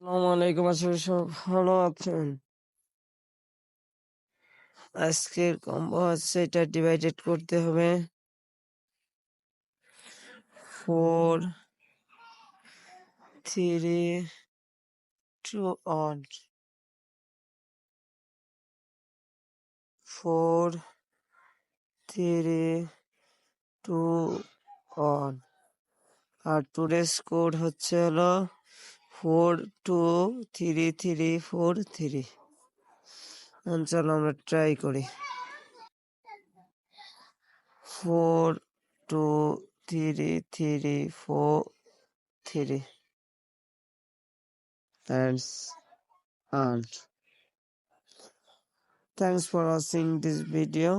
আসসালামু আলাইকুম, আসলে সব ভালো আছেন? আজকের কম্বো হচ্ছে এটা ডিভাইডেড করতে হবে 4 3 2 on 4 3 2 on R today's code হচ্ছে হলো 423343। চলো আমরা ট্রাই করি। 423343 and earned. Thanks for watching this video.